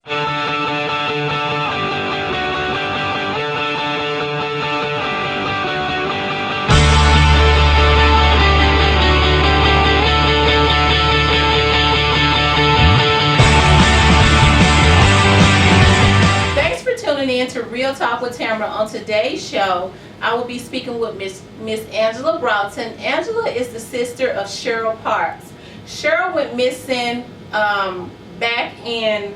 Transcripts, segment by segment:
Thanks for tuning in to Real Talk with Tamara. On today's show, I will be speaking with Miss Angela Broughton. Angela is the sister of Cheryl Parks. Cheryl went missing back in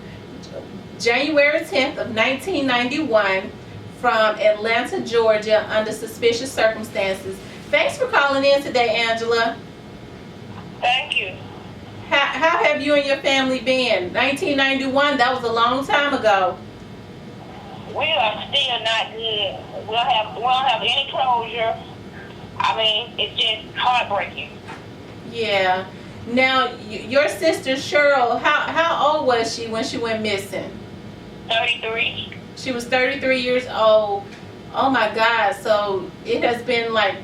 January 10th of 1991 from Atlanta, Georgia, under suspicious circumstances. Thanks for calling in today, Angela. Thank you. How have you and your family been? 1991, that was a long time ago. We are still not good. We don't have any closure. I mean, it's just heartbreaking. Yeah. Now, your sister Cheryl, how old was she when she went missing? 33. She was 33 years old. Oh my God. So it has been like,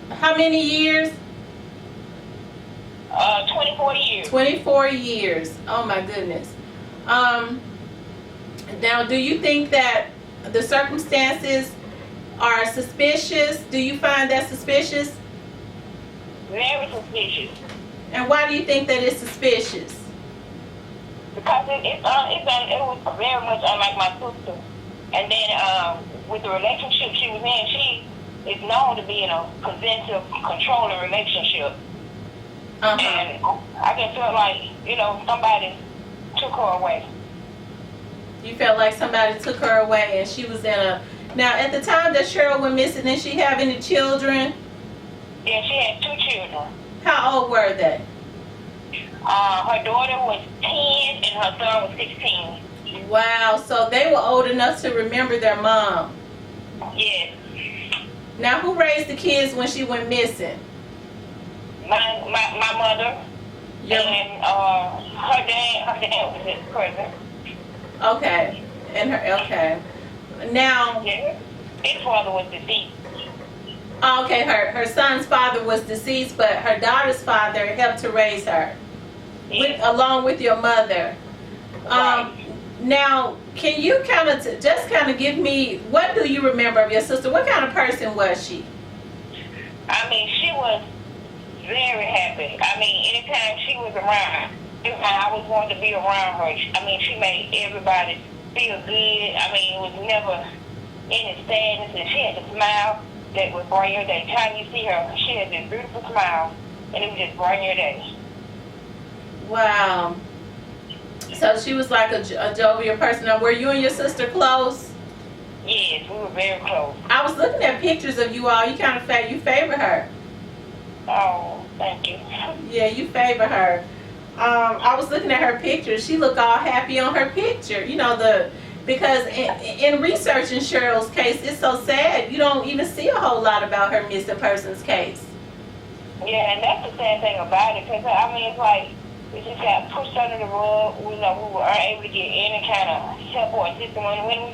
how many years? 24 years. 24 years. Oh my goodness. Now, do you think that the circumstances are suspicious? Do you find that suspicious? Very suspicious. And why do you think that it's suspicious? Because it was very much unlike my sister. And then with the relationship she was in, she is known to be in a possessive, controlling relationship. And I just felt like, somebody took her away. You felt like somebody took her away and she was in a... Now, at the time that Cheryl went missing, did she have any children? Yeah, she had 2 children. How old were they? Her daughter was 10 and her son was 16. Wow, so they were old enough to remember their mom. Yes. Now, who raised the kids when she went missing? My mother. And her dad was his cousin. Okay. Okay. Now, yeah. His father was deceased. Okay, her son's father was deceased, but her daughter's father helped to raise her, along with your mother. Right. Now, can you kind of give me, what do you remember of your sister? What kind of person was she? I mean, she was very happy. I mean, anytime she was around, I was wanting to be around her. I mean, she made everybody feel good. I mean, it was never any sadness, and she had a smile that would brighten your day. Anytime you see her, she had this beautiful smile, and it would just brighten your day. Wow. So she was like a jovial person. Now, were you and your sister close? Yes, we were very close. I was looking at pictures of you all. You kind of you favor her. Oh, thank you. Yeah, you favor her. I was looking at her picture. She looked all happy on her picture. Because in researching Cheryl's case, it's so sad. You don't even see a whole lot about her missing persons case. Yeah, and that's the sad thing about it. Because, I mean, it's like we just got pushed under the rug. We weren't able to get any kind of help or assistance.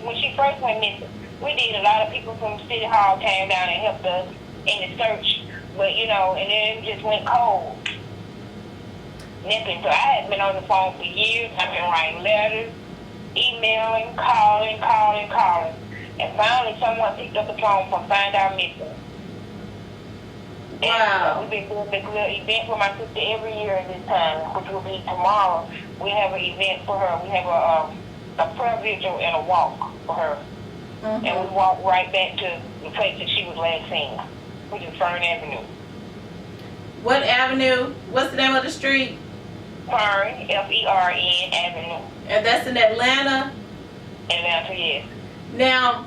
When she first went missing, we did. A lot of people from City Hall came down and helped us in the search. But, and then it just went cold. Nothing. So I had been on the phone for years. I've been writing letters, emailing, calling. And finally someone picked up the phone from Find Our Missing. Wow. And we've been doing this little event for my sister every year at this time, which will be tomorrow. We have an event for her. We have a prayer vigil and a walk for her. Mm-hmm. And we walk right back to the place that she was last seen, which is Fern Avenue. What avenue? What's the name of the street? Fern, F-E-R-N Avenue. And that's in Atlanta? Atlanta, yes. Now,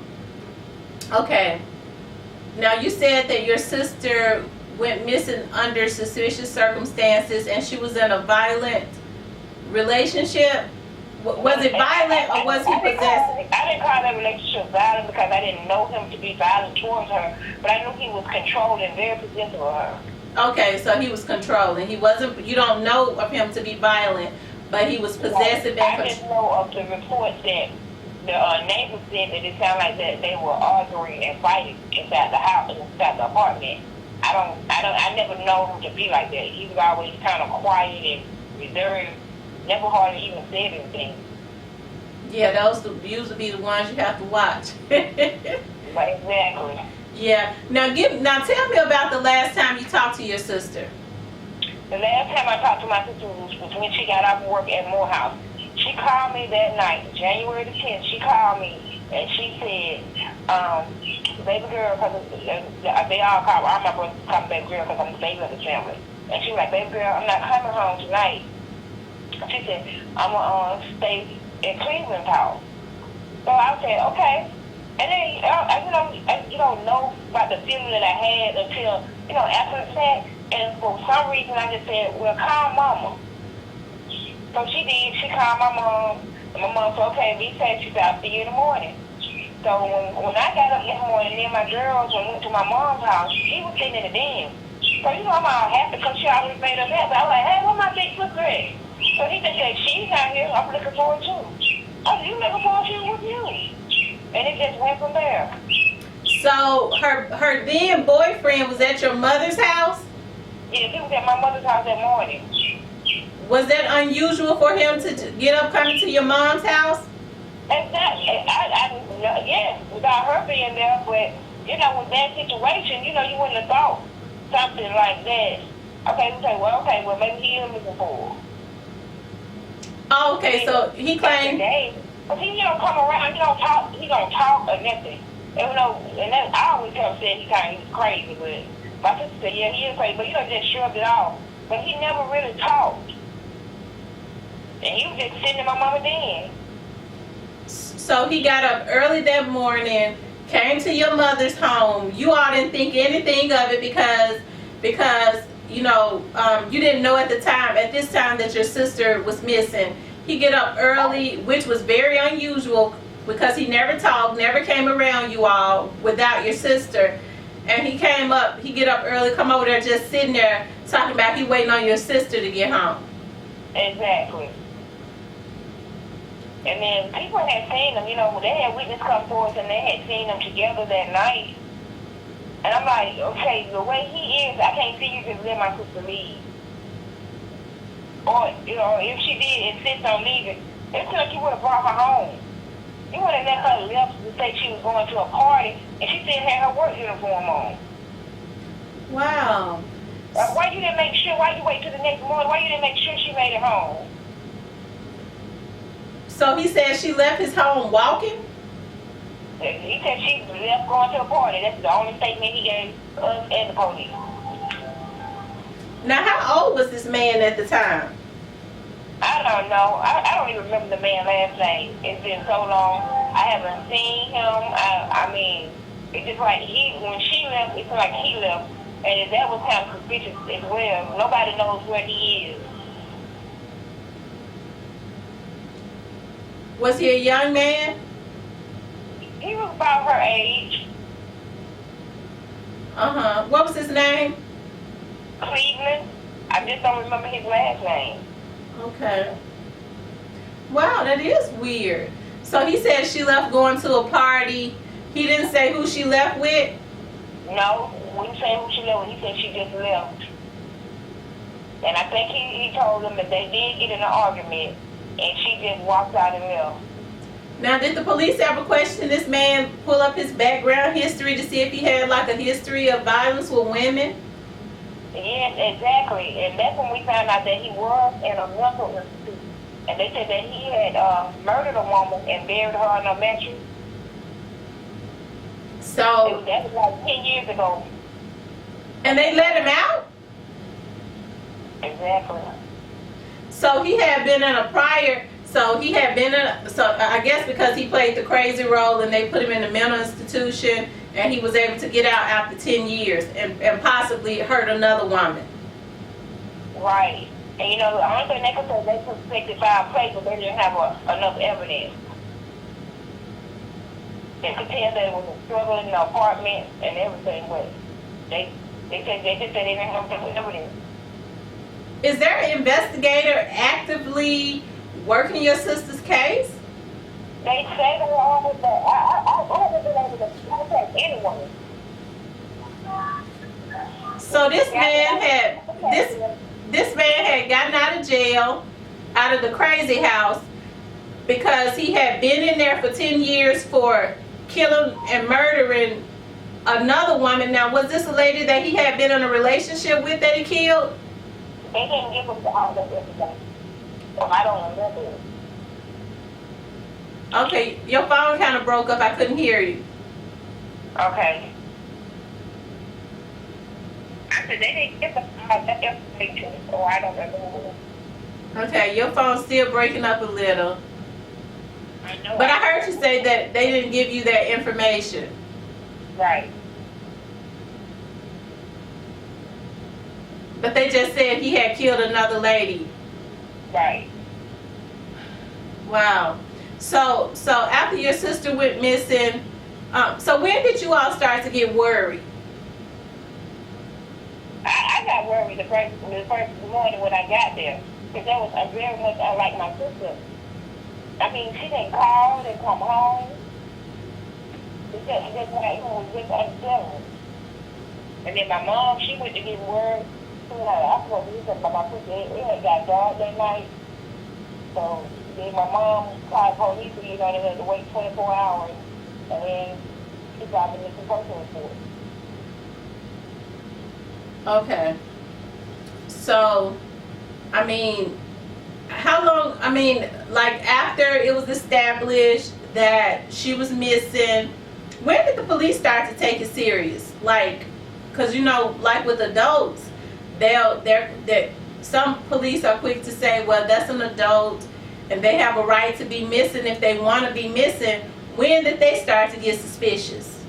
okay. Now, you said that your sister went missing under suspicious circumstances and she was in a violent relationship. Was it violent or was he possessive? I didn't call that relationship violent because I didn't know him to be violent towards her, but I knew he was controlling, very possessive of her. Okay, so he was controlling. He wasn't, you don't know of him to be violent, but he was possessive and I just know of the reports that the neighbors said that it sounded like that they were arguing and fighting inside the house, inside the apartment. I never know him to be like that. He was always kind of quiet and reserved. never hardly even said anything. Yeah, those usually be the ones you have to watch. Like, exactly. Yeah. Now tell me about the last time you talked to your sister. The last time I talked to my sister was when she got off work at Morehouse. She called me that night, January the 10th. She called me and she said, baby girl, because they all my brothers call me baby girl because I'm the baby of the family. And she was like, baby girl, I'm not coming home tonight. She said, I'm going to stay in Cleveland's house. So I said, okay. And then, you don't know about the feeling that I had until, after the fact. And for some reason, I just said, well, call mama. So she did. She called my mom. And my mom said, okay, be safe. She said, I'll see you in the morning. So when I got up this morning, then my girls went to my mom's house. She was sitting in the den. So, I'm all happy because she always made us happy. I was like, hey, where my big sister at? So he just said, she's not here. I'm looking forward to her. I said, you looking forward to her with you? And it just went from there. So her then boyfriend was at your mother's house? Yeah, he was at my mother's house that morning. Was that unusual for him to get up coming to your mom's house? Exactly. Yes, without her being there, but, with that situation, you wouldn't have thought something like that. Okay, maybe he is looking for her. Oh, okay, so he claimed... But he don't come around, he don't talk or nothing. And that, I always kept saying he kind of crazy, but my sister said, yeah, he is crazy, but just shrugged it off. But he never really talked. And he was just sitting in my mama's den. So he got up early that morning, came to your mother's home. You all didn't think anything of it because you didn't know at this time that your sister was missing. He get up early, which was very unusual because he never talked, never came around you all without your sister. And he get up early, come over there just sitting there talking about he waiting on your sister to get home. Exactly. And then people had seen them, they had witness come forth and they had seen them together that night. And I'm like, okay, the way he is, I can't see you just let my sister leave. Or, if she did insist on leaving, it's like you would have brought her home. You would have let her left to say she was going to a party, and she still had her work uniform on. Wow. Why you didn't make sure? Why you wait till the next morning? Why you didn't make sure she made it home? So he said she left his home walking? He said she left going to a party. That's the only statement he gave us and the police. Now, how old was this man at the time? I don't know. I don't even remember the man's last name. It's been so long. I haven't seen him. It's just like when she left, it's like he left. And that was kind of suspicious as well. Nobody knows where he is. Was he a young man? He was about her age. Uh-huh. What was his name? Cleveland. I just don't remember his last name. Okay. Wow, that is weird. So he said she left going to a party. He didn't say who she left with? No, we didn't say who she left with. He said she just left. And I think he told them that they did get in an argument, and she just walked out and left. Now, did the police ever question this man, pull up his background history to see if he had like a history of violence with women? Yes, exactly. And that's when we found out that he was in a mental institute. And they said that he had murdered a woman and buried her in a mattress. So that was like 10 years ago. And they let him out? Exactly. So he had been in a prior, so I guess because he played the crazy role and they put him in a mental institution and he was able to get out after 10 years and possibly hurt another woman. Right. And the only thing they could say, they suspected foul play, but they didn't have enough evidence. They could tell that it was a struggle in the apartment and everything, but they just said they didn't have enough evidence. Is there an investigator actively working your sister's case? They say they're on with that. I haven't been able to contact anyone. So this man had gotten out of jail. out of the crazy house because he had been in there for 10 years for killing and murdering another woman. Now, was this a lady that he had been in a relationship with that he killed? They didn't give him all that information. So I don't remember it. Okay, your phone kind of broke up. I couldn't hear you. Okay. I said they didn't give us all that information, so I don't remember it. Okay, your phone's still breaking up a little. I know. But I heard you say that they didn't give you that information. Right. But they just said he had killed another lady. Right. Wow. So after your sister went missing, so when did you all start to get worried? I got worried the first morning when I got there. Because that was very much unlike my sister. I mean, she didn't call, didn't come home. It just like, was just unsettling. And then my mom, she went to get word. She was like, I forgot what said about my sister. It had got dark that night. So then my mom called police, they had to wait 24 hours. And then she got me missing person report. Okay. So, I mean, how long, I mean, like after it was established that she was missing, when did the police start to take it serious? Like, because you know, like with adults, some police are quick to say, well, that's an adult and they have a right to be missing if they want to be missing. When did they start to get suspicious?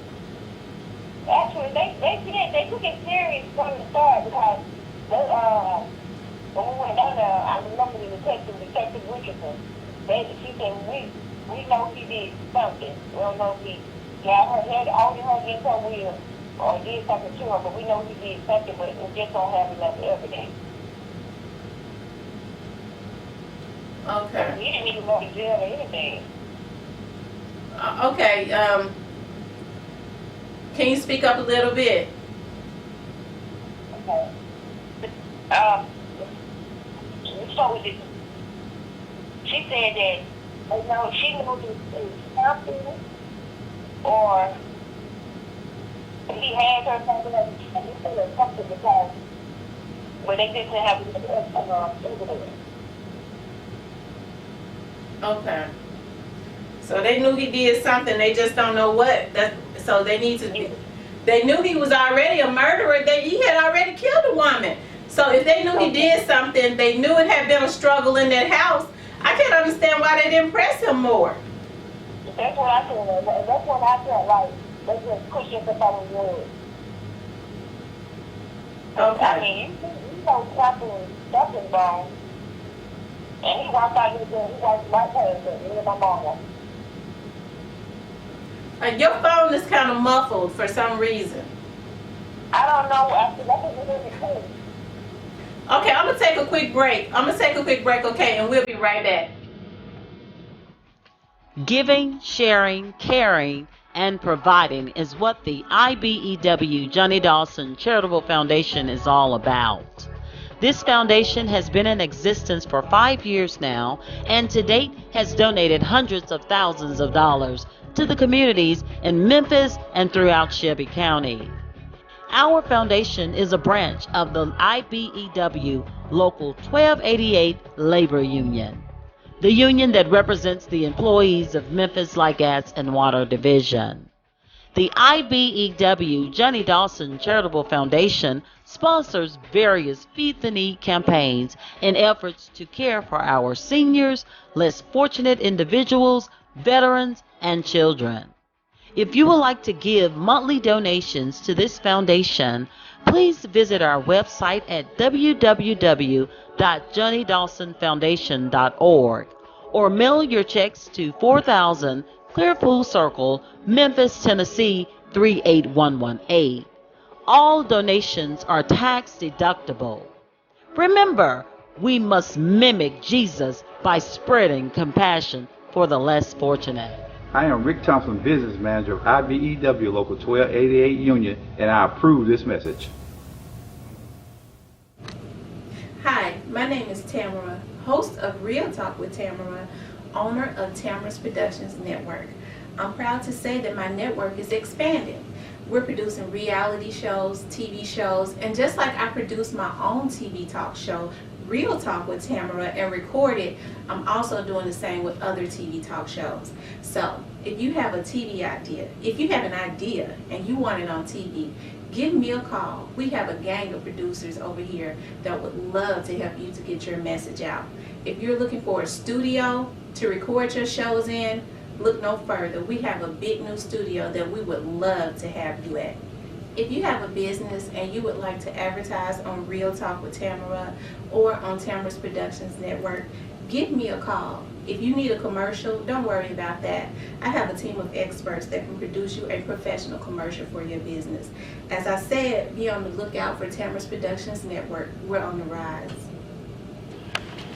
Actually, they took it serious from the start because when we went down there, I remember the Detective Richardson. She said, we know he did something. We don't know if he got her head, only her against her will, or did something to her, but we know he did something, but we just don't have enough evidence. Okay. We didn't even go to jail or anything. Okay. Can you speak up a little bit? Okay. So she said that she knew it was something, or he had her something because when they didn't have evidence. Okay. So they knew he did something. They just don't know what. So they need to. They knew he was already a murderer. He had already killed a woman. So if they knew he did something, they knew it had been a struggle in that house. I can't understand why they didn't press him more. That's what I feel. That's what I felt like. They just pushing somebody's word. Okay. I mean, you know something wrong. And he walked out here and he walked right past me and my mama. Your phone is kind of muffled for some reason. I don't know. I feel like it's really cool. Okay, I'm going to take a quick break. Okay, and we'll be right back. Giving, sharing, caring, and providing is what the IBEW Johnny Dawson Charitable Foundation is all about. This foundation has been in existence for 5 years now, and to date has donated hundreds of thousands of dollars to the communities in Memphis and throughout Shelby County. Our foundation is a branch of the IBEW Local 1288 Labor Union, the union that represents the employees of Memphis Light, Gas, and Water Division. The IBEW Johnny Dawson Charitable Foundation sponsors various Feed the Need campaigns in efforts to care for our seniors, less fortunate individuals, veterans, and children. If you would like to give monthly donations to this foundation, please visit our website at www.johnnydawsonfoundation.org or mail your checks to 4000 Clearpool Circle, Memphis, Tennessee 38118. All donations are tax deductible. Remember, we must mimic Jesus by spreading compassion for the less fortunate. I am Rick Thompson, Business Manager of IBEW Local 1288 Union, and I approve this message. Hi, My name is Tamara, host of Real Talk with Tamara, owner of Tamara's Productions Network. I'm proud to say that my network is expanding. We're producing reality shows, TV shows, and just like I produce my own TV talk show, Real Talk with Tamara, and record it, I'm also doing the same with other TV talk shows. So if you have a TV idea, if you have an idea and you want it on TV, give me a call. We have a gang of producers over here that would love to help you to get your message out. If you're looking for a studio to record your shows in, look no further. We have a big new studio that we would love to have you at. If you have a business and you would like to advertise on Real Talk with Tamara or on Tamara's Productions Network, give me a call. If you need a commercial, don't worry about that. I have a team of experts that can produce you a professional commercial for your business. As I said, be on the lookout for Tamara's Productions Network. We're on the rise.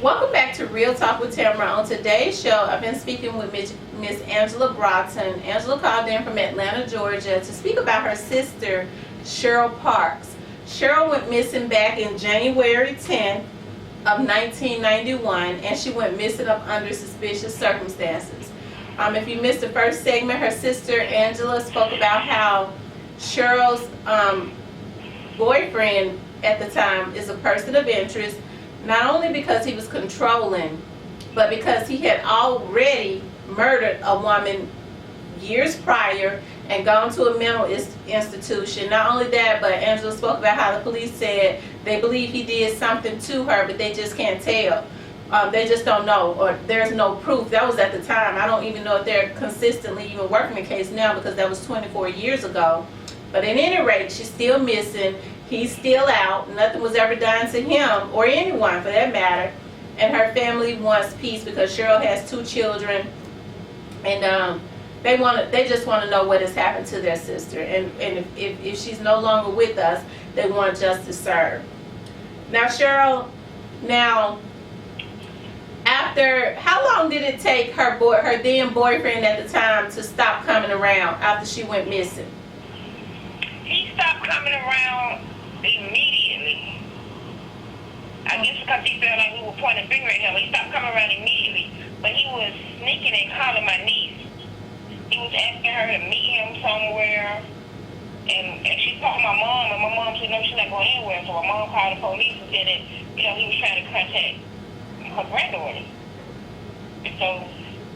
Welcome back to Real Talk with Tamara. On today's show, I've been speaking with Miss Angela Broughton. Angela called in from Atlanta, Georgia to speak about her sister, Cheryl Parks. Cheryl went missing back in January 10th of 1991, and she went missing up under suspicious circumstances. If you missed the first segment, her sister Angela spoke about how Cheryl's boyfriend at the time is a person of interest, not only because he was controlling, but because he had already murdered a woman years prior and gone to a mental institution. Not only that, but Angela spoke about how the police said they believe he did something to her, but they just can't tell. They just don't know, or there's no proof. That was at the time. I don't even know if they're consistently even working the case now, because that was 24 years ago. But at any rate, she's still missing. He's still out. Nothing was ever done to him, or anyone for that matter. And her family wants peace because Cheryl has 2 children, and they just want to know what has happened to their sister. And if she's no longer with us, they want justice served. Now, Cheryl, after how long did it take her then boyfriend at the time to stop coming around after she went missing? He stopped coming around immediately. I guess because he felt like we were pointing a finger at him. He stopped coming around immediately. But he was sneaking and calling my niece. He was asking her to meet him somewhere. And she called my mom, and my mom said, no, she's not going anywhere. So my mom called the police and said that, he was trying to contact her granddaughter. And so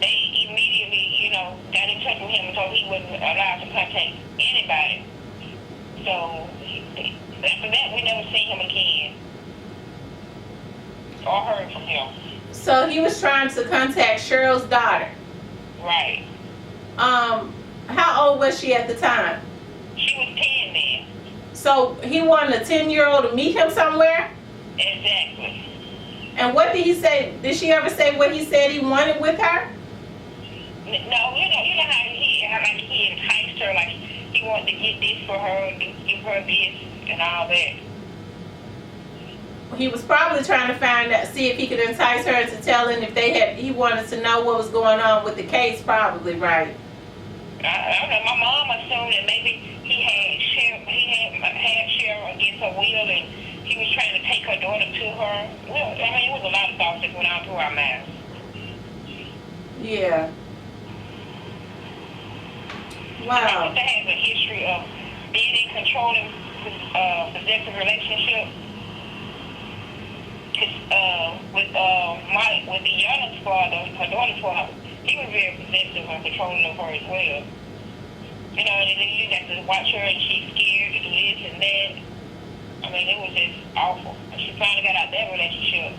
they immediately, got in touch with him and told he wasn't allowed to contact anybody. So after that, we never seen him again or heard from him. So he was trying to contact Cheryl's daughter. Right. How old was she at the time? She was 10 then. So he wanted a 10-year-old to meet him somewhere? Exactly. And what did he say? Did she ever say what he said he wanted with her? No, you know how he enticed her, like he wanted to get this for her, give her this and all that. He was probably trying to see if he could entice her into telling he wanted to know what was going on with the case, probably, right? I don't know. My mom assumed that maybe he had Cheryl against her will, and he was trying to take her daughter to her. Well, it was a lot of thoughts that went on through our minds. Yeah. Wow. My sister has a history of being in controlling possessive relationship. With the youngest father, her daughter's father, he was very possessive and controlling of her as well. And then you got to watch her, and she's scared to do this and that. It was just awful. And she finally got out that relationship.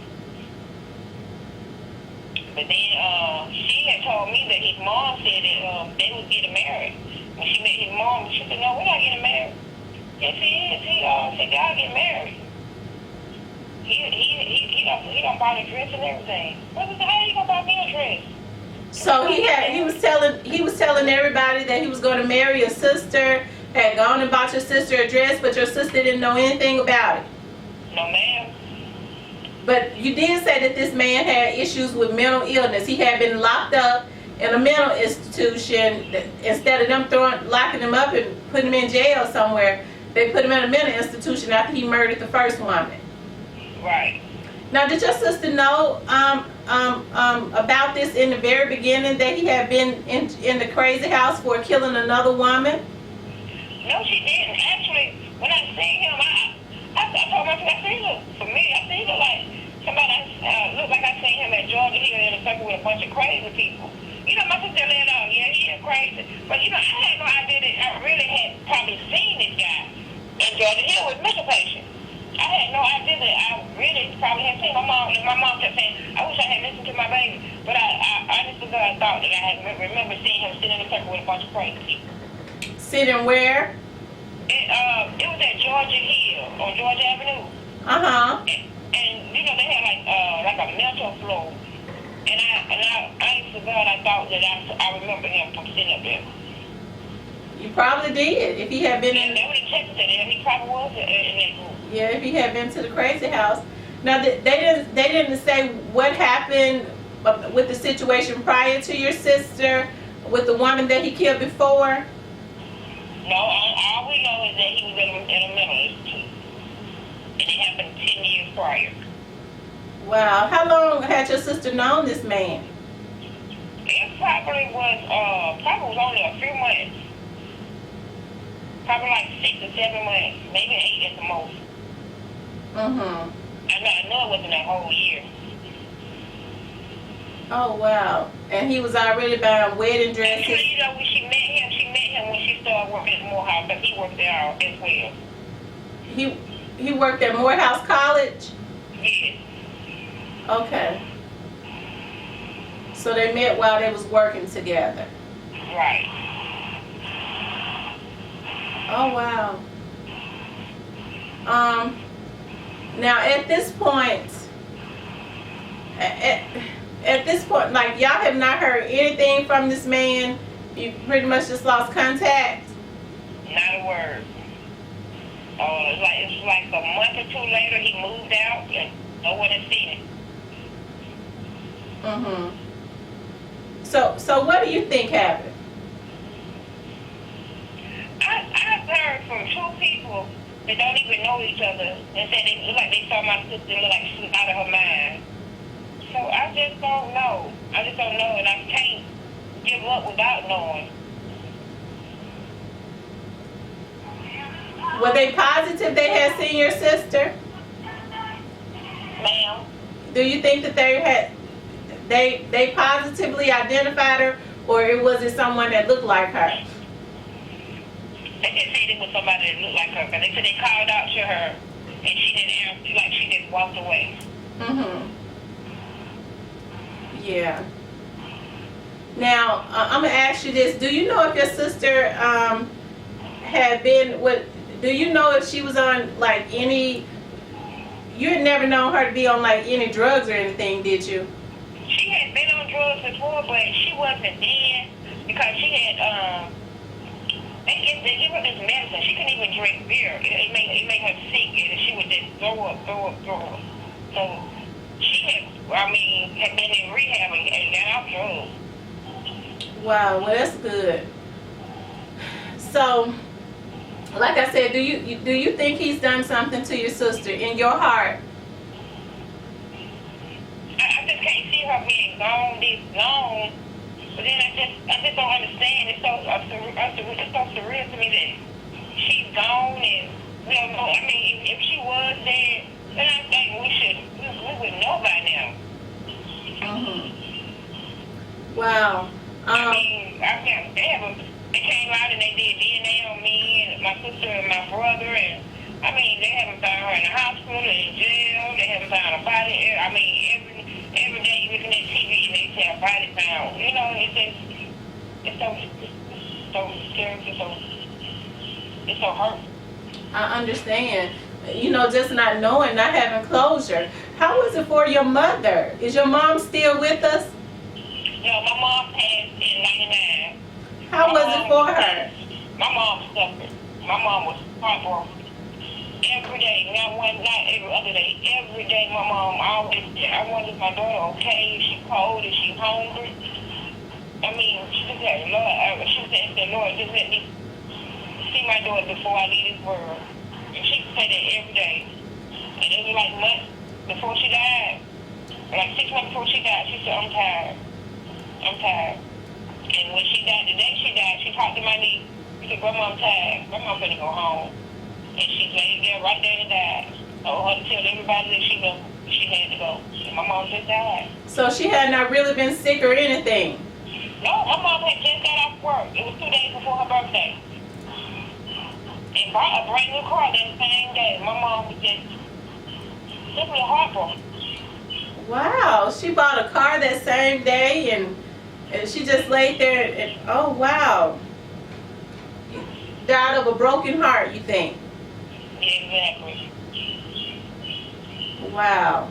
But then she had told me that his mom said that they was getting married. When she met his mom, she said, no, we're not getting married. Yes, he is. He said, y'all get married. He don't buy the dress and everything. I said, how you gonna buy me a dress? So he was telling everybody that he was going to marry your sister, had gone and bought your sister a dress, but your sister didn't know anything about it. No, ma'am. But you did say that this man had issues with mental illness. He had been locked up in a mental institution. Instead of them locking him up and putting him in jail somewhere, they put him in a mental institution after he murdered the first woman. Right. Now, did your sister know about this in the very beginning, that he had been in the crazy house for killing another woman? No, she didn't. Actually, when I seen him, I told myself, I said, look, for me, I said, he looked like somebody, looked like I seen him at Georgia Hill in a circle with a bunch of crazy people. You know, my sister let out, yeah, he is crazy. But, you know, I had no idea that I really had probably seen this guy in Georgia Hill with mental patients. I had no idea that I really probably had seen my mom. And my mom kept saying, I wish I had listened to my baby. But I honestly thought that I had remember seeing him sitting in a circle with a bunch of crazy people. Sitting where? It was at Georgia Hill on Georgia Avenue. Uh-huh. And you know, they had like a mental floor. And I honestly God, I thought that I remember him from sitting up there. You probably did. If he had been in, they would have texted him. He probably was in that group. yeah, if he had been to the crazy house. Now, they didn't say what happened with the situation prior to your sister with the woman that he killed before. No, all we know is that he was in a mental institute, and it happened 10 years prior. Wow. How long had your sister known this man? It probably was only a few months. Probably like 6 or 7 months, maybe 8 at the most. Mm-hmm. I know it wasn't a whole year. Oh, wow. And he was already buying wedding dresses. And, you know, when she met him when she started working at Morehouse, because he worked there as well. He worked at Morehouse College? Yes. Okay. So they met while they was working together. Right. Oh, wow. Now at this point, like, y'all have not heard anything from this man. You pretty much just lost contact. Not a word. It's like a month or two later he moved out and no one has seen it. Mm-hmm. So what do you think happened? I've heard from 2 people that don't even know each other and said they look like they saw my sister look like she was out of her mind. So I just don't know. And I can't give up without knowing. Were they positive they had seen your sister? Ma'am? Do you think that they positively identified her, or was it someone that looked like her? They just said it was somebody that looked like her, because they said they called out to her and she didn't answer, like she just walked away. Mm-hmm. Yeah. Now, I'm going to ask you this. Do you know if your sister had been with, do you know if she was on, like, any, you had never known her to be on, like, any drugs or anything, did you? She had been on drugs before, but she wasn't then, because she had, they give her this medicine. She couldn't even drink beer. It made her sick, and she would just throw up. So she had been in rehab and got off drugs. Wow, well, that's good. So, like I said, do you think he's done something to your sister in your heart? I just can't see her being gone this long. But then I just don't understand. It's so surreal to me that she's gone, and we don't know. I mean, if she was there, then I think we would know by now. Mm-hmm. Wow. They came out and they did DNA on me and my sister and my brother, and they haven't found her in the hospital, in jail. They haven't found a body. Every day you looking at TV and they say a body found. You know, it's so scary. It's so hurtful. I understand. You know, just not knowing, not having closure. How was it for your mother? Is your mom still with us? No, my mom passed in '99. How was it for her? My mom suffered. My mom was heartbroken. Every day, not every other day. Every day, my mom always said, I wonder if my daughter okay, if she cold, if she hungry. She just said, Lord, Lord, just let me see my daughter before I leave this world. And she said that every day. And it was like months before she died, like 6 months before she died, she said, I'm tired. I'm tired. And when she died, the day she died, she talked to my niece. She said, Grandma, I'm tired. Grandma finna go home. And she laid there right there and died. Told her to tell everybody that she had to go. And my mom just died. So she had not really been sick or anything? No, my mom had just got off work. It was 2 days before her birthday. And bought a brand new car that same day. My mom was just simply heartbroken. Wow, she bought a car that same day and she just laid there and oh wow. Died of a broken heart, you think? Exactly. Wow.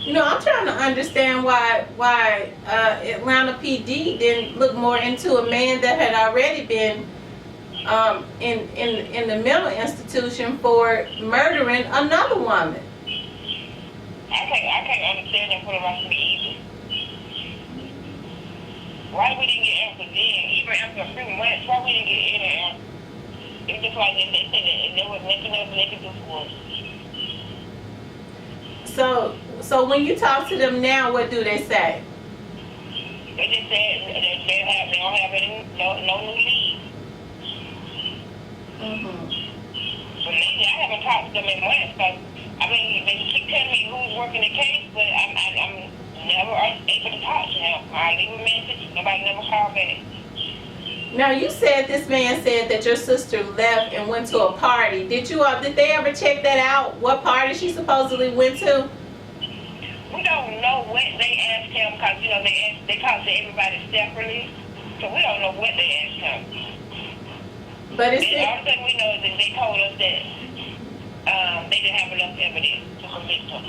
You know, I'm trying to understand why Atlanta PD didn't look more into a man that had already been in the mental institution for murdering another woman. I can't understand that for the life of me either. Why we didn't get answers then? Even after a few months, why we didn't get any answers? It's just like they said that there was nothing else they could do for us. So when you talk to them now, what do they say? They just said that they don't have any no new leads. But lately, I haven't talked to them in months. Because I mean, they keep telling me who's working the case, but I'm never able to talk to him. I leave a message, nobody never called back. Now you said this man said that your sister left and went to a party. Did they ever check that out? What party she supposedly went to? We don't know what they asked him because you know they talked to everybody separately, so we don't know what they asked him. But all of a sudden we know that they told us that they didn't have enough evidence to convict him.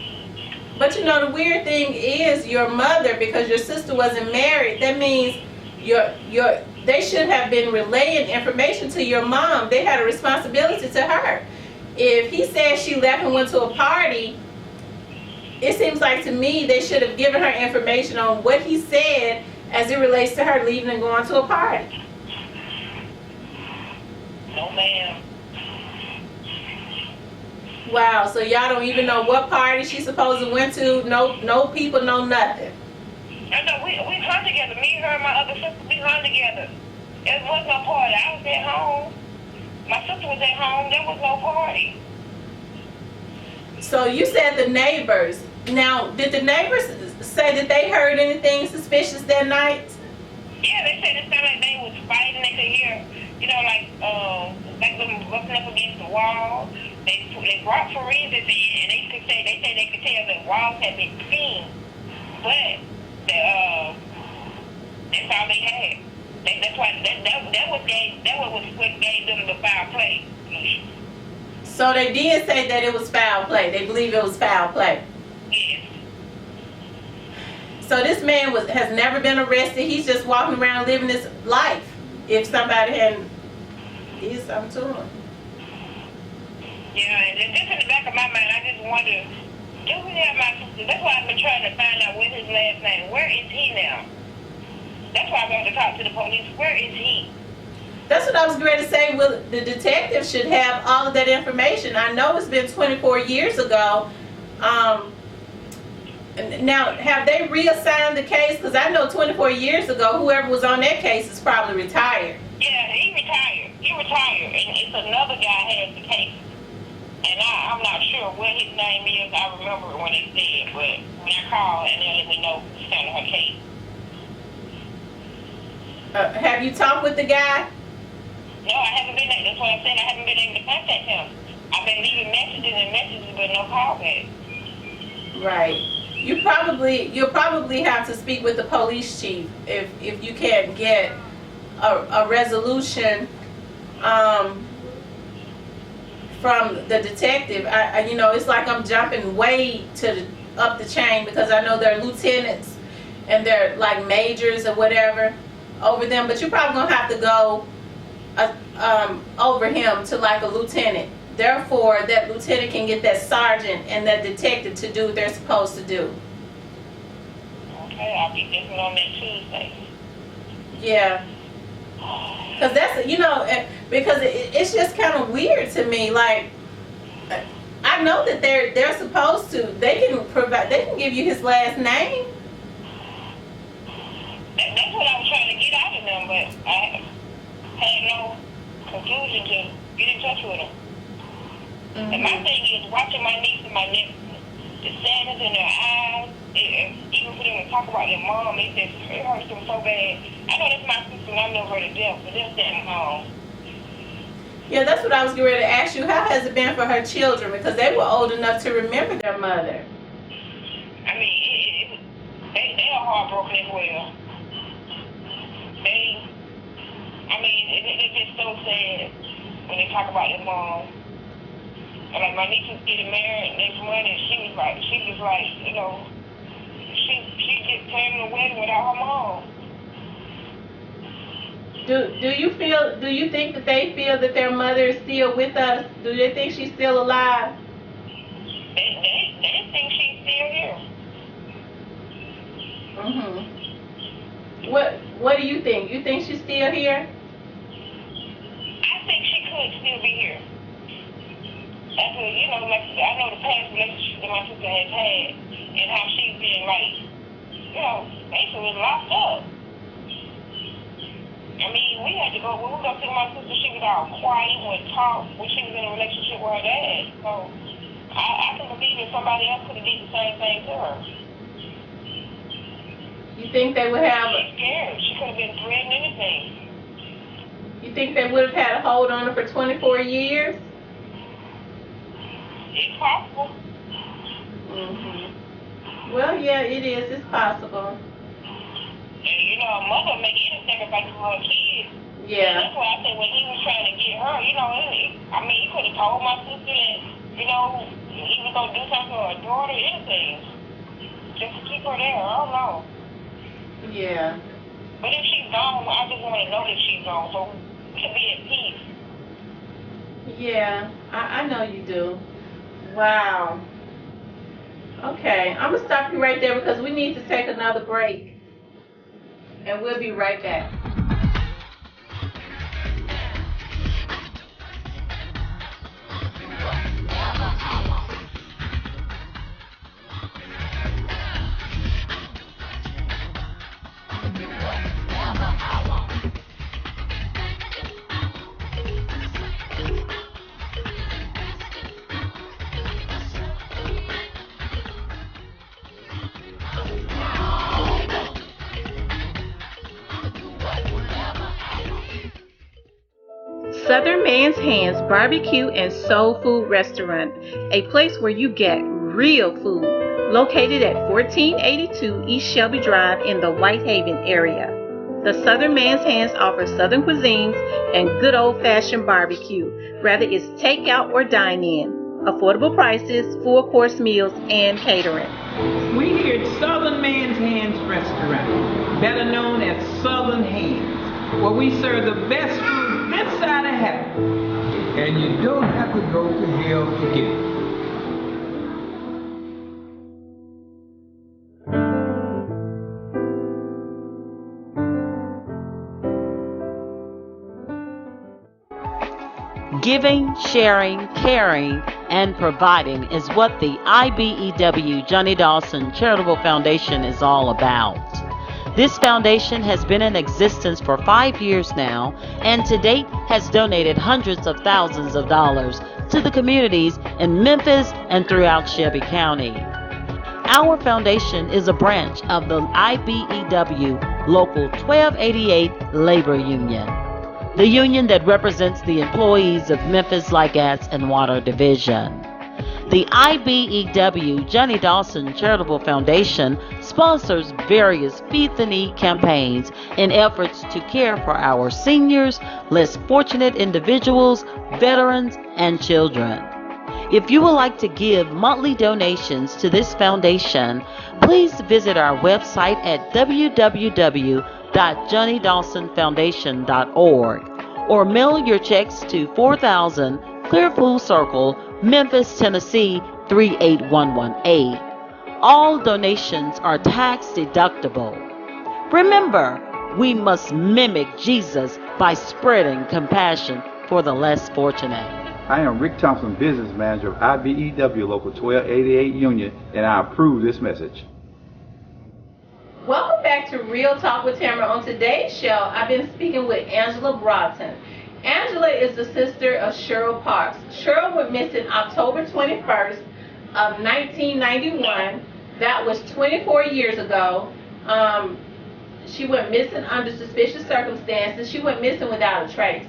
But you know the weird thing is your mother, because your sister wasn't married. That means they should have been relaying information to your mom. They had a responsibility to her. If he said she left and went to a party, it seems like to me they should have given her information on what he said as it relates to her leaving and going to a party. No, ma'am. Wow, so y'all don't even know what party she supposedly went to? No people, no nothing. I know we hung together. Me, her, and my other sister, we hung together. It was no party. I was at home. My sister was at home. There was no party. So you said the neighbors. Now, did the neighbors say that they heard anything suspicious that night? Yeah, they said it sounded like they was fighting. They could hear, you know, like them rubbing up against the wall. They brought forensics in, and they said they could tell that walls had been cleaned, but that's all they had. That's why that was what gave them the foul play. So they did say that it was foul play. They believe it was foul play. Yes. So this man has never been arrested. He's just walking around living his life. If somebody hadn't did something to him. Yeah, and just in the back of my mind, I just wonder, do we have my sister? That's why I've been trying to find out what his last name. Where is he now? That's why I want to talk to the police. Where is he? That's what I was going to say. Well, the detective should have all of that information. I know it's been 24 years ago. Now, have they reassigned the case? Because I know 24 years ago, whoever was on that case is probably retired. Yeah, he retired. And it's another guy has the case. And I'm not sure what his name is. I remember when they said, but when I called and they let me know it's kind of her case. Have you talked with the guy? No, I haven't been able. That's what I said. I haven't been able to contact him. I've been leaving messages, but no call back. Right. You'll probably have to speak with the police chief if you can't get a resolution from the detective. I you know, it's like I'm jumping way up the chain because I know there are lieutenants and they're like majors or whatever over them, but you're probably gonna have to go over him to like a lieutenant. Therefore, that lieutenant can get that sergeant and that detective to do what they're supposed to do. Okay, I'll be different on that Tuesday. Yeah. Because that's, you know, because it's just kind of weird to me. Like, I know that they're supposed to. They can provide. They can give you his last name. That's what I was trying to get out of them, but I had no conclusion to get in touch with them. Mm-hmm. And my thing is watching my niece and my nephew, the sadness in their eyes, even for them to talk about their mom, it hurts them so bad. I know that's my sister and I know her to death, but they're staying home. Yeah, that's what I was getting ready to ask you. How has it been for her children? Because they were old enough to remember their mother. I mean, they are heartbroken as well. It's just so sad when they talk about their mom. And like my niece was getting married next month, and she was like, you know, she just planning a wedding without her mom. Do you think that they feel that their mother is still with us? Do they think she's still alive? They think she's still here. Mhm. What do you think? You think she's still here? I think she could still be here. That's what, you know, like I know the past relationship that my sister has had and how she's been like, you know, basically locked up. I mean, we had to go, when we go see my sister, she was all quiet, wouldn't talk when she was in a relationship with her dad. So I can believe that somebody else could have did the same thing to her. You think they would have? She's scared. She could have been threatened anything. You think they would have had a hold on her for 24 years? It's possible. Mhm. Well, yeah, it is. It's possible. And, you know, a mother make any sacrifice for her kids. Yeah. And that's why I said when he was trying to get her, you know, I mean, he could have told my sister that, you know, he was going to do something to her daughter, anything. Just to keep her there. I don't know. Yeah. But if she's gone, I just want to know that she's gone so we can be at peace. Yeah, I know you do. Wow. Okay, I'm going to stop you right there because we need to take another break. And we'll be right back. Southern Man's Hands Barbecue and Soul Food Restaurant, a place where you get real food, located at 1482 East Shelby Drive in the Whitehaven area. The Southern Man's Hands offers Southern cuisines and good old-fashioned barbecue, whether it's takeout or dine-in, affordable prices, full-course meals, and catering. We're here at Southern Man's Hands Restaurant, better known as Southern Hands, where we serve the best food this side of heaven. And you don't have to go to hell to get it. Giving, sharing, caring, and providing is what the IBEW Johnny Dawson Charitable Foundation is all about. This foundation has been in existence for 5 years now and to date has donated hundreds of thousands of dollars to the communities in Memphis and throughout Shelby County. Our foundation is a branch of the IBEW Local 1288 Labor Union, the union that represents the employees of Memphis Light Gas and Water Division. The IBEW Johnny Dawson Charitable Foundation sponsors various Feed the Need campaigns in efforts to care for our seniors, less fortunate individuals, veterans, and children. If you would like to give monthly donations to this foundation, please visit our website at www.johnnydawsonfoundation.org or mail your checks to 4000 Clearpool Circle, Memphis, Tennessee 38118. All donations are tax deductible. Remember, we must mimic Jesus by spreading compassion for the less fortunate. I am Rick Thompson, Business Manager of IBEW Local 1288 Union, and I approve this message. Welcome back to Real Talk with Tamara. On today's show, I've been speaking with Angela Broughton. Angela is the sister of Cheryl Parks. Cheryl went missing October 21st of 1991. That was 24 years ago. She went missing under suspicious circumstances. She went missing without a trace.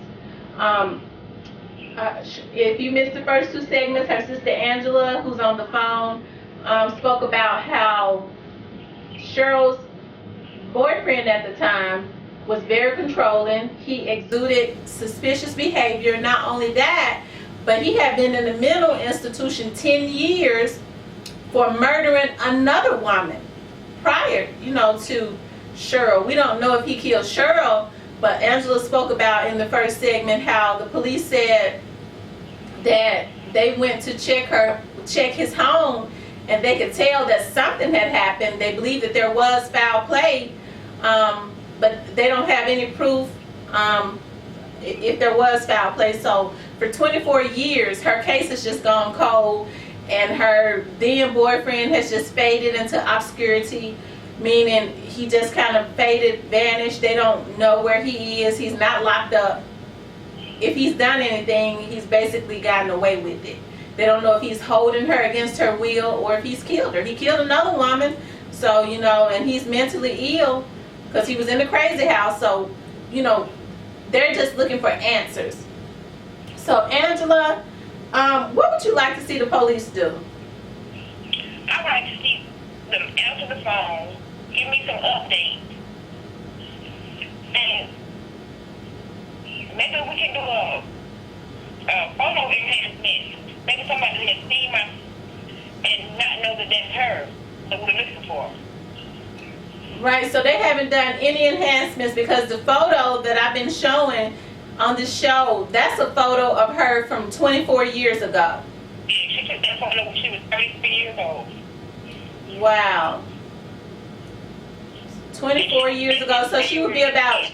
If you missed the first two segments, her sister Angela, who's on the phone, spoke about how Cheryl's boyfriend at the time was very controlling. He exuded suspicious behavior. Not only that, but he had been in a mental institution 10 years for murdering another woman prior, to Cheryl. We don't know if he killed Cheryl, but Angela spoke about in the first segment how the police said that they went to check his home, and they could tell that something had happened. They believe that there was foul play, but they don't have any proof if there was foul play. So for 24 years, her case has just gone cold, and her then boyfriend has just faded into obscurity, meaning he just kind of faded, vanished. They don't know where he is. He's not locked up. If he's done anything, he's basically gotten away with it. They don't know if he's holding her against her will or if he's killed her. He killed another woman, so, and he's mentally ill because he was in the crazy house. So, they're just looking for answers. So, Angela, what would you like to see the police do? I would like to see them answer the phone, give me some updates, and maybe we can do a photo enhancement. Maybe somebody has seen my and not know that that's her that we're looking for. Right, so they haven't done any enhancements because the photo that I've been showing on this show, that's a photo of her from 24 years ago. Yeah, she took that photo when she was 33 years old. Wow. 24 years ago, so she would be about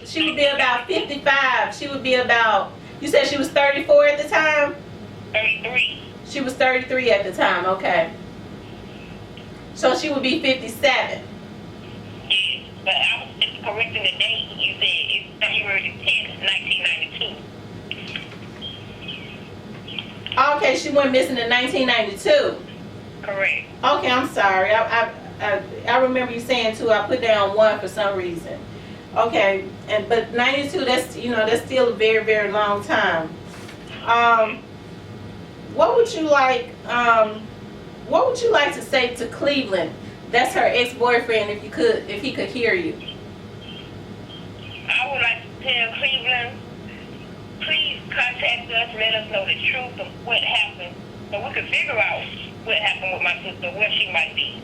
55. She would be about, you said she was 34 at the time? 33. She was 33 at the time, okay. So she would be 57. Yes, but I was just correcting the date. You said it's February 10th, 1992. Okay, she went missing in 1992. Correct. Okay, I'm sorry. I remember you saying 2. I put down 1 for some reason. Okay, but 92, that's that's still a very, very long time. What would you like to say to Cleveland? That's her ex-boyfriend, if he could hear you. I would like to tell Cleveland, please contact us, let us know the truth of what happened, so we can figure out what happened with my sister, where she might be.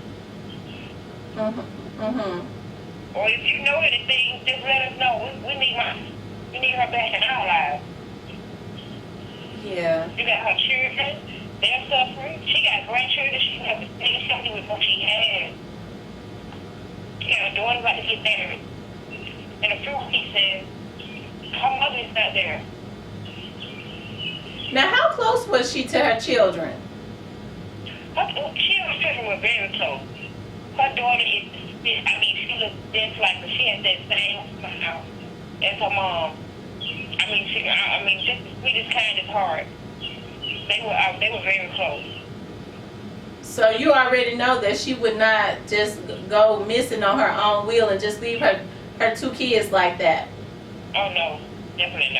Or if you know anything, just let us know. We need her back in our lives. Yeah. You got her children, they're suffering. She got grandchildren she never seen something with what she had. She got a daughter about to get married. And a few weeks said, her mother's not there. Now, how close was she to her children? She and her children were very close. Her daughter she looks just like her. She has that same smile as her mom. Just the sweetest, kindest heart. They were very close. So you already know that she would not just go missing on her own will and just leave her 2 kids like that. Oh no, definitely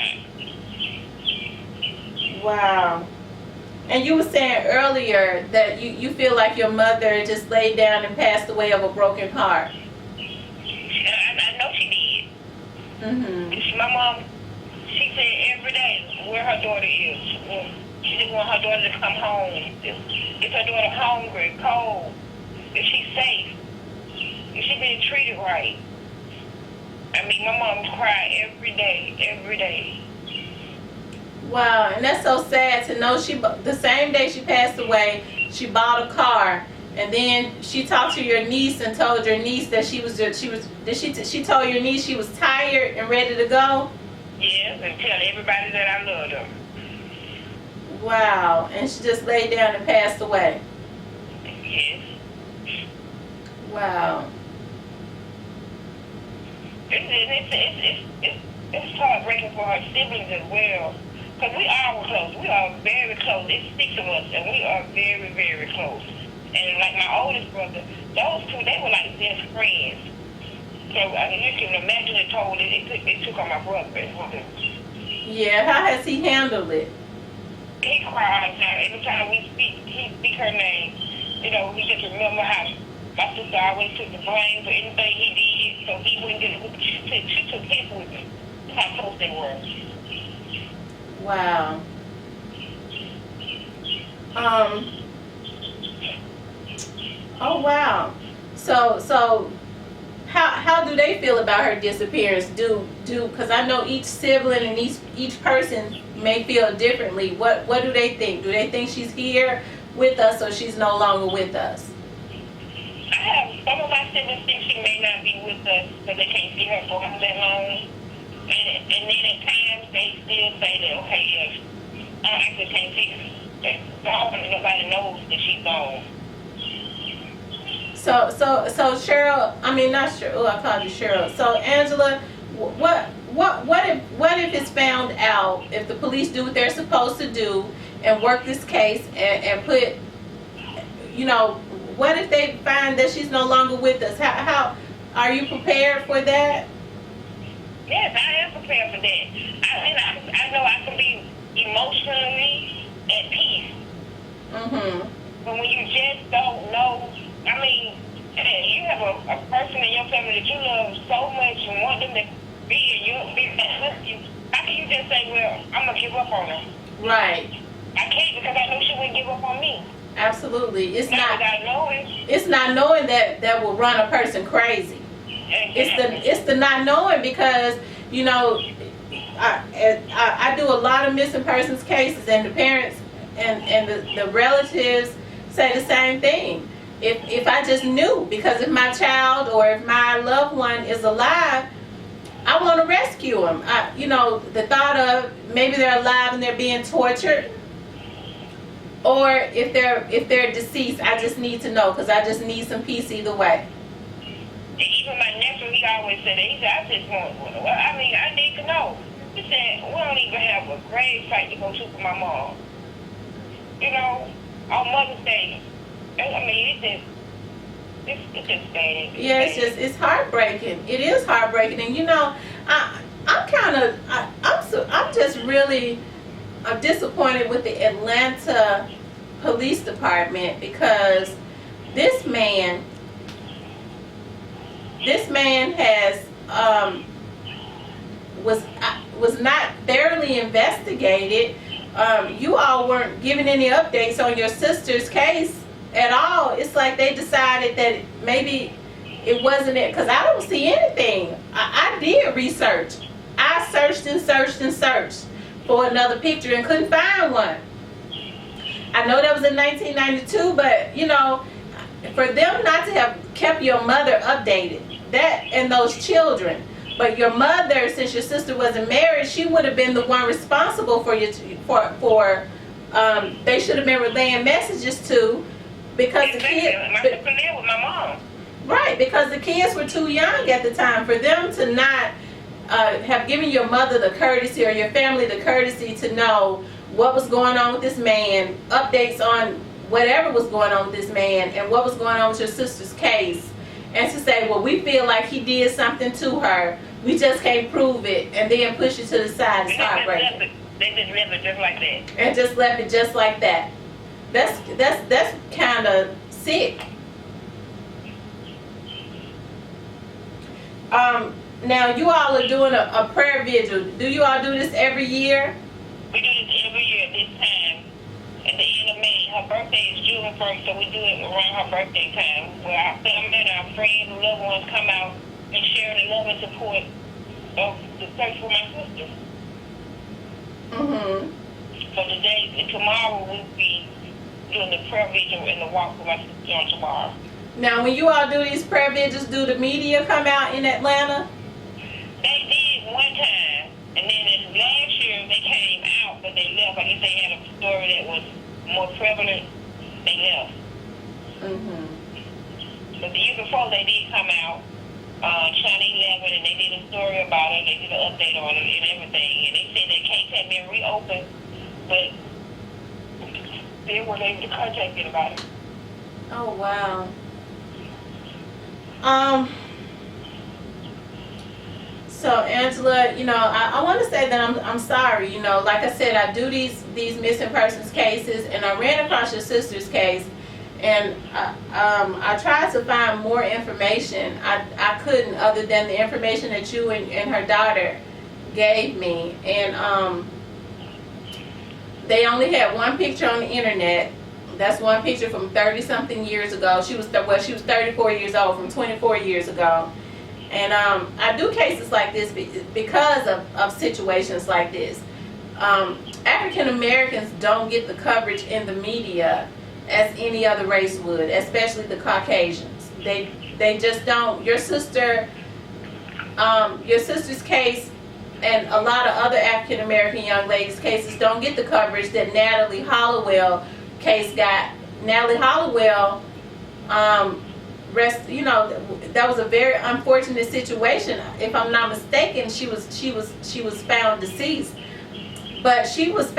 not. Wow. And you were saying earlier that you feel like your mother just laid down and passed away of a broken heart. I know she did. My mom, she said every day where her daughter is. She didn't want her daughter to come home. Is her daughter hungry, cold? Is she safe? Is she being treated right? My mom cried every day. Wow, and that's so sad to know. The same day she passed away, she bought a car, and then she talked to your niece and told your niece that she told your niece she was tired and ready to go. Yes, and tell everybody that I loved her. Wow. And she just laid down and passed away. Yes. Wow. It's heartbreaking for her siblings as well. Because we are close. We are very close. It's 6 of us, and we are very, very close. And like my oldest brother, those two, they were like best friends. So you can imagine the toll it took on my brother. Yeah, how has he handled it? He cries now. Every time we speak, he speak her name. You know, he just remember how my sister always took the blame for anything he did, so he wouldn't get it. She took his with him. That's how close they were. Wow. Oh wow. So how do they feel about her disappearance? Because I know each sibling and each person may feel differently. What do they think? Do they think she's here with us or she's no longer with us? I have some of my siblings think she may not be with us because they can't see her for that long. And then at times they still say that, okay, yes, I actually can't see her. Nobody knows that she's gone. So Cheryl, I mean not Cheryl. Oh, I called you Cheryl. So Angela, what if it's found out, if the police do what they're supposed to do and work this case and put, you know, what if they find that she's no longer with us? How are you prepared for that? Yes, I am prepared for that. I know I can be emotionally at peace. Mm-hmm. But when you just don't know, I mean, you have a person in your family that you love so much and want them to be in your business with you. How can you just say, well, I'm going to give up on her? Right. I can't because I know she wouldn't give up on me. Absolutely. It's not knowing. It's not knowing that will run a person crazy. Exactly. It's the not knowing, because you know I do a lot of missing persons cases, and the parents and the relatives say the same thing. If I just knew, because if my child or if my loved one is alive, I want to rescue them. You know, the thought of maybe they're alive and they're being tortured, or if they're deceased, I just need to know, because I just need some peace either way. Even my nephew, he always said, I just want, I need to know. He said, we don't even have a grave site to go to for my mom. You know, on Mother's Day. I mean, it's just bad. Yeah, it's heartbreaking. It is heartbreaking, and you know, I'm just really disappointed with the Atlanta Police Department, because this man has was not thoroughly investigated. You all weren't given any updates on your sister's case at all. It's like they decided that maybe it wasn't it, because I don't see anything. I did research. I searched and searched and searched for another picture and couldn't find one. I know that was in 1992, but you know, for them not to have kept your mother updated, that and those children, but your mother, since your sister wasn't married, she would have been the one responsible for you they should have been relaying messages to, because the kids, my sister lived with my mom. right, because the kids were too young at the time for them to not have given your mother the courtesy, or your family the courtesy, to know what was going on with this man, updates on whatever was going on with this man, and what was going on with your sister's case, and to say, well, we feel like he did something to her, we just can't prove it, and then push it to the side. It's heartbreaking. They just left it just like that. And just left it just like that. That's kind of sick. Now you all are doing a prayer vigil. Do you all do this every year? We do this every year at this time. At the end of May. Her birthday is June 1st, so we do it around her birthday time, where our family and our friends and loved ones come out and share the love and support of the search for my sister. Mm-hmm. So today and tomorrow we'll be doing the prayer vigil and the walk for my sister on tomorrow. Now, when you all do these prayer vigils, do the media come out in Atlanta? They did one time, and then last year they came out, but they left left. I guess they had a story that was more prevalent. They left. But the year before, they did come out, China 11, and they did a story about it. They did an update on it and everything. And they said that case had been reopened, but they weren't able to contact anybody. Oh, wow. So Angela, you know, I want to say that I'm sorry. You know, like I said, I do these missing persons cases, and I ran across your sister's case, and I tried to find more information. I couldn't, other than the information that you and her daughter gave me, and they only had one picture on the internet. That's one picture from 30-something years ago. She was 34 years old, from 24 years ago. And I do cases like this because of situations like this. African Americans don't get the coverage in the media as any other race would, especially the Caucasians. They just don't. Your sister's case and a lot of other African American young ladies' cases don't get the coverage that Natalie Hollowell case got. Natalie Hollowell, you know, that was a very unfortunate situation. If I'm not mistaken, she was found deceased, but she was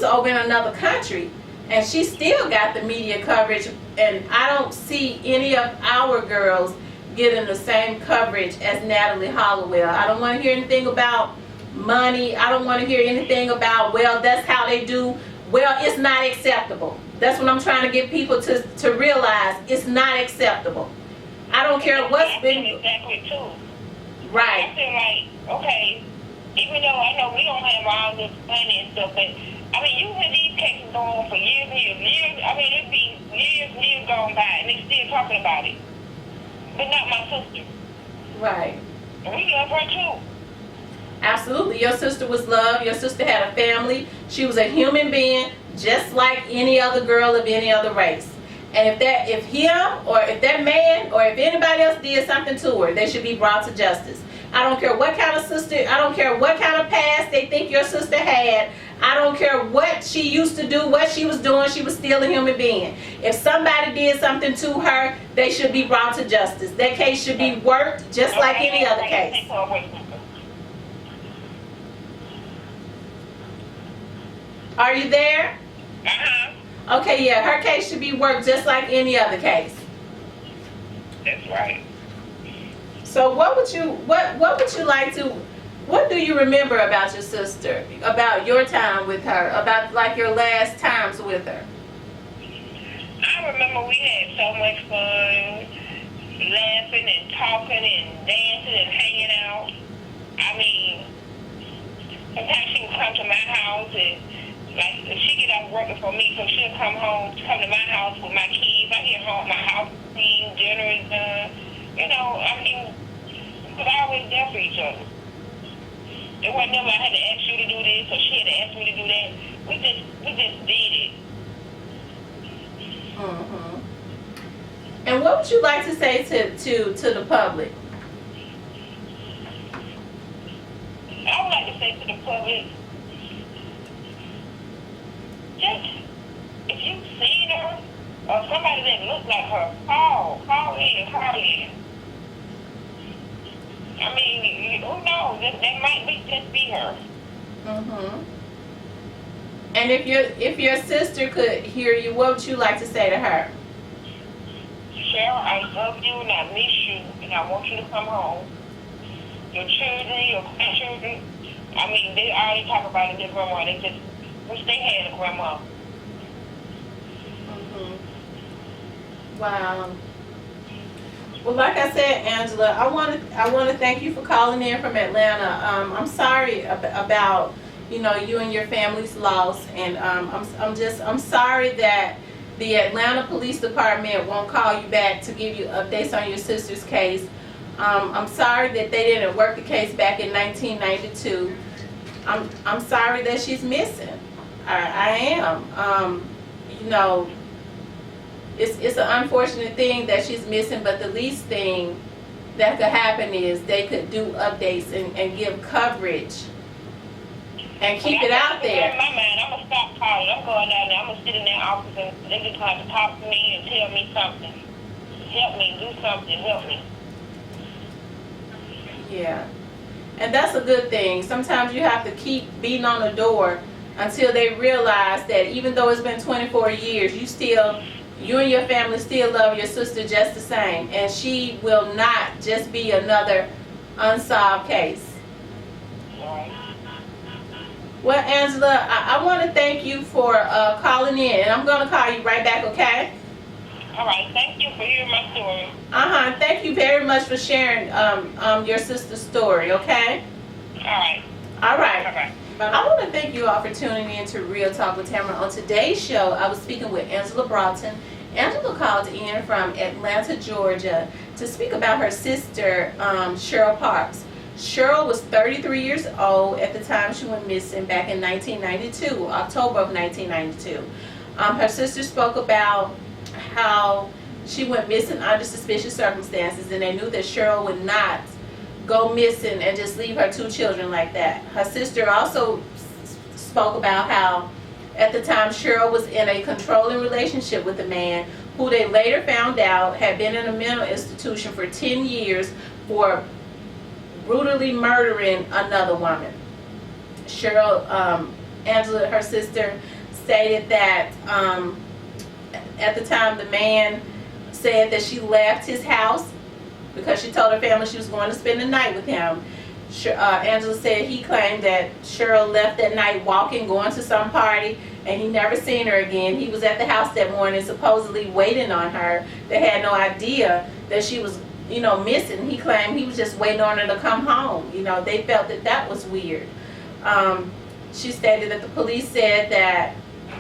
over in another country, and she still got the media coverage. And I don't see any of our girls getting the same coverage as Natalie Hollowell. I don't want to hear anything about money. I don't want to hear anything about, well, that's how they do. Well, it's not acceptable. That's what I'm trying to get people to realize. It's not acceptable. I don't care what's been. Exactly too. Right. I feel like, okay, even though I know we don't have all this money and stuff, but I mean, usually these cases go on for years and years. I mean, it'd be years gone by, and they're still talking about it. But not my sister. Right. And we love her too. Absolutely. Your sister was loved. Your sister had a family. She was a human being, just like any other girl of any other race. And if him or if that man or if anybody else did something to her, they should be brought to justice. I don't care what kind of sister, I don't care what kind of past they think your sister had. I don't care what she used to do, what she was doing, she was still a human being. If somebody did something to her, they should be brought to justice. That case should be worked just like any other case. Are you there? Uh-huh. Okay, yeah, her case should be worked just like any other case. That's right. So what would you like to, what do you remember about your sister, about your time with her, about like your last times with her? I remember we had so much fun, laughing and talking and dancing and hanging out. I mean, sometimes she would come to my house and, like, if she get out working for me, so she'll come to my house with my kids. I get home, my house is clean, dinner is done. You know, I mean, we was always there for each other. It wasn't never I had to ask you to do this or she had to ask me to do that. We just did it. Mm-hmm. And what would you like to say to the public? I would like to say to the public, just, if you've seen her or somebody that looks like her, call in. I mean, who knows? That might be just be her. Mm-hmm. And if your sister could hear you, what would you like to say to her? Cheryl, I love you and I miss you and I want you to come home. Your children, your grandchildren, I mean, they already talk about it, their grandma. They just wish they had a grandma. Mm-hmm. Wow. Well, like I said, Angela, I want to thank you for calling in from Atlanta. I'm sorry about you and your family's loss, and I'm sorry that the Atlanta Police Department won't call you back to give you updates on your sister's case. I'm sorry that they didn't work the case back in 1992. I'm sorry that she's missing. I am. It's an unfortunate thing that she's missing, but the least thing that could happen is they could do updates and give coverage and keep it out In there. my mind, I'm gonna stop calling. I'm going down there. I'm gonna sit in that office and they just have to talk to me and tell me something. Help me do something. Help me. Yeah. And that's a good thing. Sometimes you have to keep beating on the door until they realize that even though it's been 24 years, you and your family still love your sister just the same. And she will not just be another unsolved case. Right. Well, Angela, I want to thank you for calling in. And I'm going to call you right back, okay? All right. Thank you for hearing my story. Thank you very much for sharing your sister's story, okay? All right. All right. Bye-bye. I want to thank you all for tuning in to Real Talk with Tamara. On today's show, I was speaking with Angela Broughton. Angela called in from Atlanta, Georgia, to speak about her sister, Cheryl Parks. Cheryl was 33 years old at the time she went missing back in 1992, October of 1992. Her sister spoke about how she went missing under suspicious circumstances, and they knew that Cheryl would not go missing and just leave her two children like that. Her sister also spoke about how at the time Cheryl was in a controlling relationship with a man who they later found out had been in a mental institution for 10 years for brutally murdering another woman. Cheryl, Angela, her sister, stated that at the time the man said that she left his house because she told her family she was going to spend the night with him. Angela said he claimed that Cheryl left that night walking, going to some party, and he never seen her again. He was at the house that morning supposedly waiting on her. They had no idea that she was, missing. He claimed he was just waiting on her to come home. They felt that that was weird. She stated that the police said that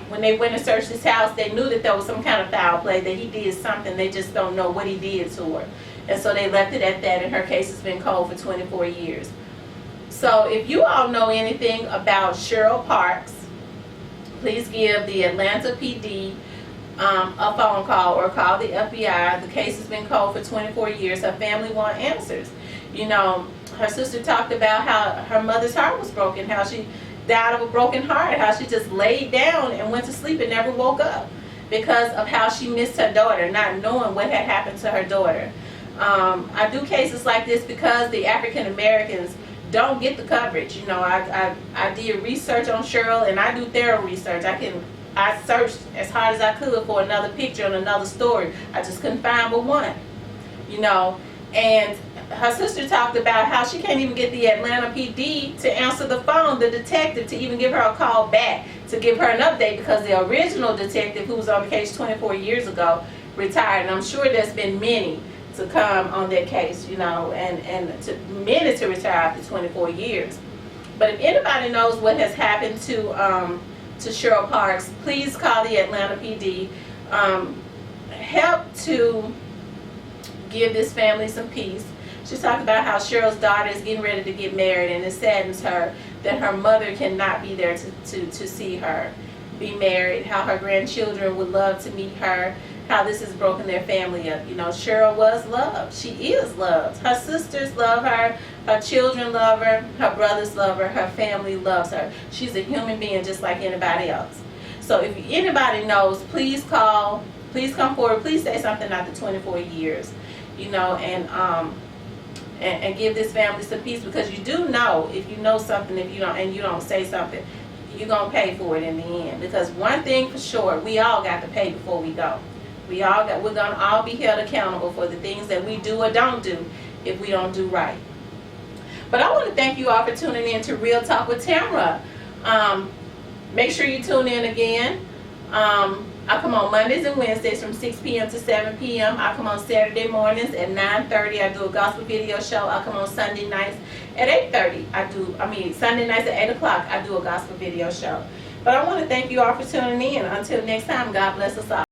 when they went and searched his house, they knew that there was some kind of foul play, that he did something. They just don't know what he did to her. And so they left it at that, and her case has been cold for 24 years. So if you all know anything about Cheryl Parks, please give the Atlanta PD a phone call or call the FBI. The case has been cold for 24 years. Her family want answers. Her sister talked about how her mother's heart was broken, how she died of a broken heart, how she just laid down and went to sleep and never woke up because of how she missed her daughter, not knowing what had happened to her daughter. I do cases like this because the African Americans don't get the coverage. I did research on Cheryl, and I do thorough research. I searched as hard as I could for another picture and another story. I just couldn't find but one. And her sister talked about how she can't even get the Atlanta PD to answer the phone, the detective, to even give her a call back to give her an update, because the original detective who was on the case 24 years ago retired. And I'm sure there's been many to come on that case, and many to retire after 24 years. But if anybody knows what has happened to Cheryl Parks, please call the Atlanta PD. Help to give this family some peace. She talked about how Cheryl's daughter is getting ready to get married, and it saddens her that her mother cannot be there to see her be married, how her grandchildren would love to meet her, how this has broken their family up. Cheryl was loved. She is loved. Her sisters love her. Her children love her. Her brothers love her. Her family loves her. She's a human being just like anybody else. So if anybody knows, please call. Please come forward. Please say something after 24 years. And give this family some peace, because you do know, if you know something, if you don't say something, you're gonna pay for it in the end. Because one thing for sure, we all got to pay before we go. We're gonna all be held accountable for the things that we do or don't do if we don't do right. But I want to thank you all for tuning in to Real Talk with Tamara. Make sure you tune in again. I come on Mondays and Wednesdays from 6 p.m. to 7 p.m. I come on Saturday mornings at 9:30. I do a gospel video show. I come on Sunday nights at 8:30. Sunday nights at 8 o'clock, I do a gospel video show. But I want to thank you all for tuning in. Until next time, God bless us all.